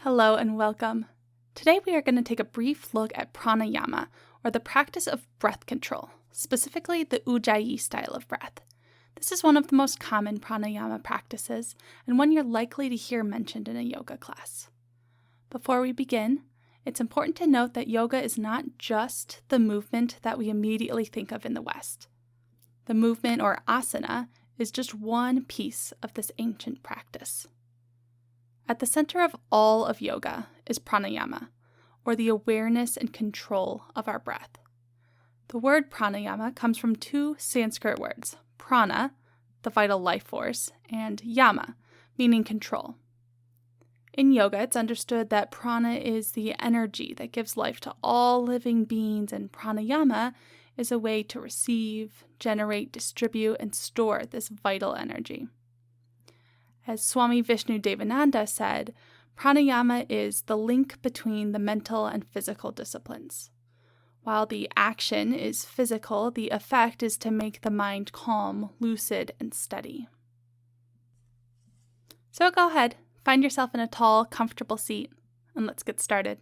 Hello and welcome. Today we are going to take a brief look at pranayama, or the practice of breath control, specifically the Ujjayi style of breath. This is one of the most common pranayama practices, and one you're likely to hear mentioned in a yoga class. Before we begin, it's important to note that yoga is not just the movement that we immediately think of in the West. The movement, or asana, is just one piece of this ancient practice. At the center of all of yoga is pranayama, or the awareness and control of our breath. The word pranayama comes from two Sanskrit words, prana, the vital life force, and yama, meaning control. In yoga, it's understood that prana is the energy that gives life to all living beings, and pranayama is a way to receive, generate, distribute, and store this vital energy. As Swami Vishnu Devananda said, pranayama is the link between the mental and physical disciplines. While the action is physical, the effect is to make the mind calm, lucid, and steady. So go ahead, find yourself in a tall, comfortable seat, and let's get started.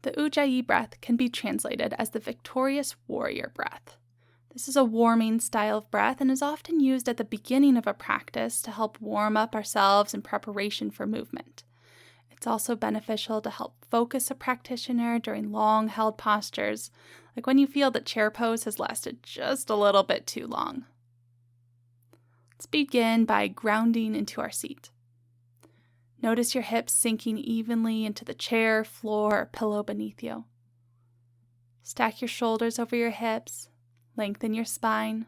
The Ujjayi breath can be translated as the victorious warrior breath. This is a warming style of breath and is often used at the beginning of a practice to help warm up ourselves in preparation for movement. It's also beneficial to help focus a practitioner during long-held postures, like when you feel that chair pose has lasted just a little bit too long. Let's begin by grounding into our seat. Notice your hips sinking evenly into the chair, floor, or pillow beneath you. Stack your shoulders over your hips, lengthen your spine.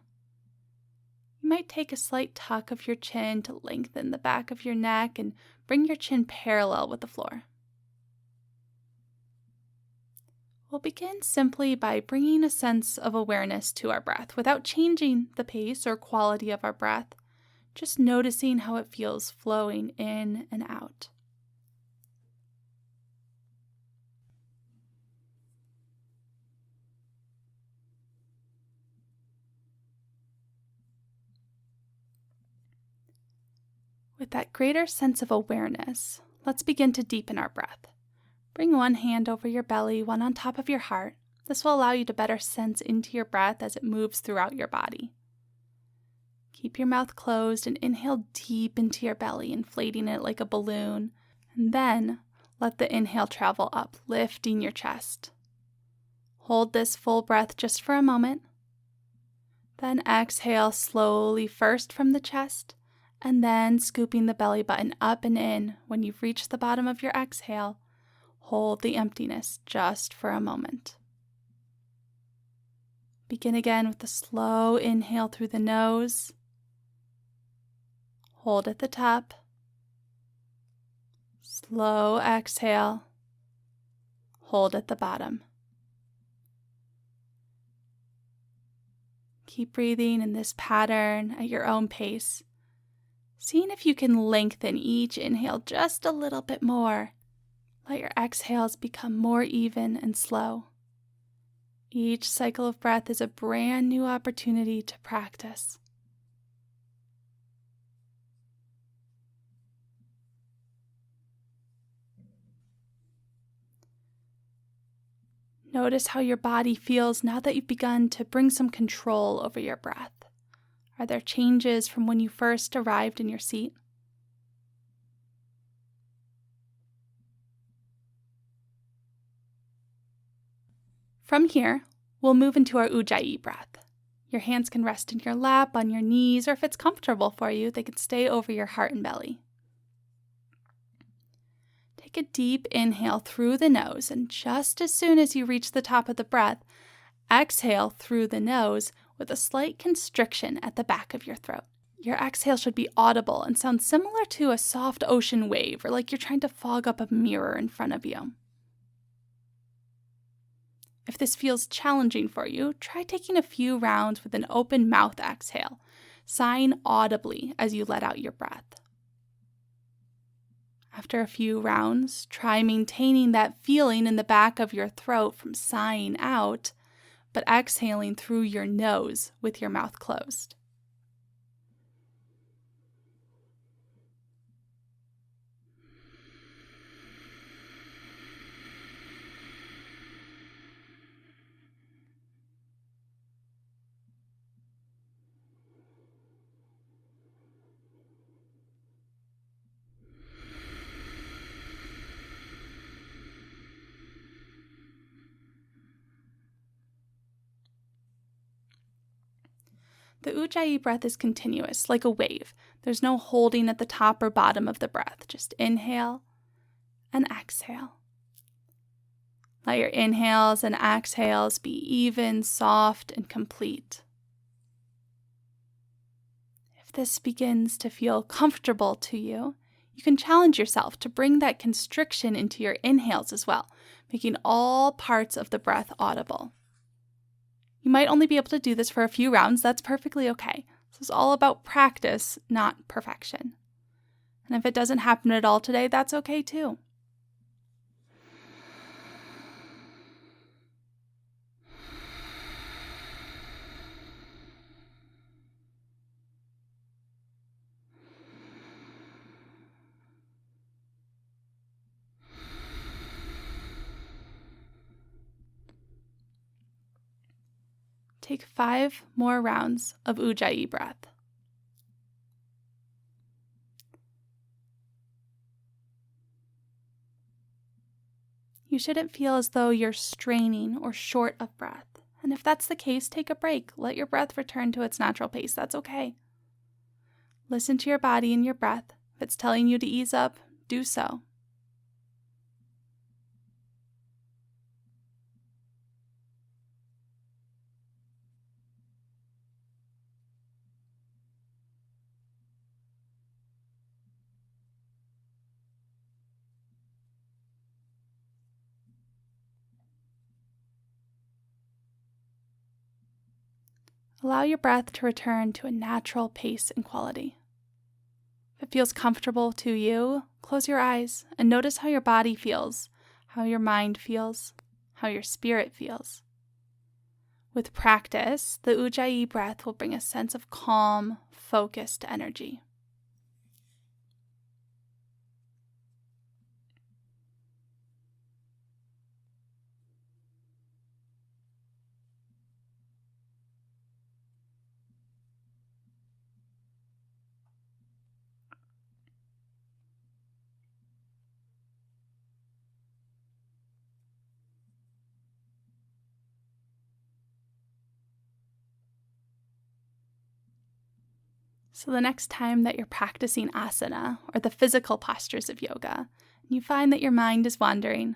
You might take a slight tuck of your chin to lengthen the back of your neck and bring your chin parallel with the floor. We'll begin simply by bringing a sense of awareness to our breath without changing the pace or quality of our breath. Just noticing how it feels flowing in and out. With that greater sense of awareness, let's begin to deepen our breath. Bring one hand over your belly, one on top of your heart. This will allow you to better sense into your breath as it moves throughout your body. Keep your mouth closed and inhale deep into your belly, inflating it like a balloon. And then let the inhale travel up, lifting your chest. Hold this full breath just for a moment. Then exhale slowly, first from the chest, and then scooping the belly button up and in. When you've reached the bottom of your exhale, hold the emptiness just for a moment. Begin again with a slow inhale through the nose. Hold at the top. Slow exhale. Hold at the bottom. Keep breathing in this pattern at your own pace, seeing if you can lengthen each inhale just a little bit more. Let your exhales become more even and slow. Each cycle of breath is a brand new opportunity to practice. Notice how your body feels now that you've begun to bring some control over your breath. Are there changes from when you first arrived in your seat? From here, we'll move into our Ujjayi breath. Your hands can rest in your lap, on your knees, or if it's comfortable for you, they can stay over your heart and belly. Take a deep inhale through the nose, and just as soon as you reach the top of the breath, exhale through the nose with a slight constriction at the back of your throat. Your exhale should be audible and sound similar to a soft ocean wave or like you're trying to fog up a mirror in front of you. If this feels challenging for you, try taking a few rounds with an open mouth exhale, sighing audibly as you let out your breath. After a few rounds, try maintaining that feeling in the back of your throat from sighing out, but exhaling through your nose with your mouth closed. The Ujjayi breath is continuous, like a wave. There's no holding at the top or bottom of the breath. Just inhale and exhale. Let your inhales and exhales be even, soft, and complete. If this begins to feel comfortable to you, you can challenge yourself to bring that constriction into your inhales as well, making all parts of the breath audible. You might only be able to do this for a few rounds. That's perfectly okay. This is all about practice, not perfection. And if it doesn't happen at all today, that's okay too. Take 5 more rounds of Ujjayi breath. You shouldn't feel as though you're straining or short of breath. And if that's the case, take a break. Let your breath return to its natural pace. That's okay. Listen to your body and your breath. If it's telling you to ease up, do so. Allow your breath to return to a natural pace and quality. If it feels comfortable to you, close your eyes and notice how your body feels, how your mind feels, how your spirit feels. With practice, the Ujjayi breath will bring a sense of calm, focused energy. So the next time that you're practicing asana or the physical postures of yoga, and you find that your mind is wandering,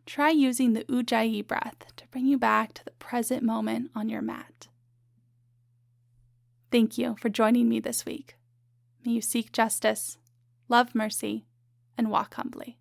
try using the Ujjayi breath to bring you back to the present moment on your mat. Thank you for joining me this week. May you seek justice, love mercy, and walk humbly.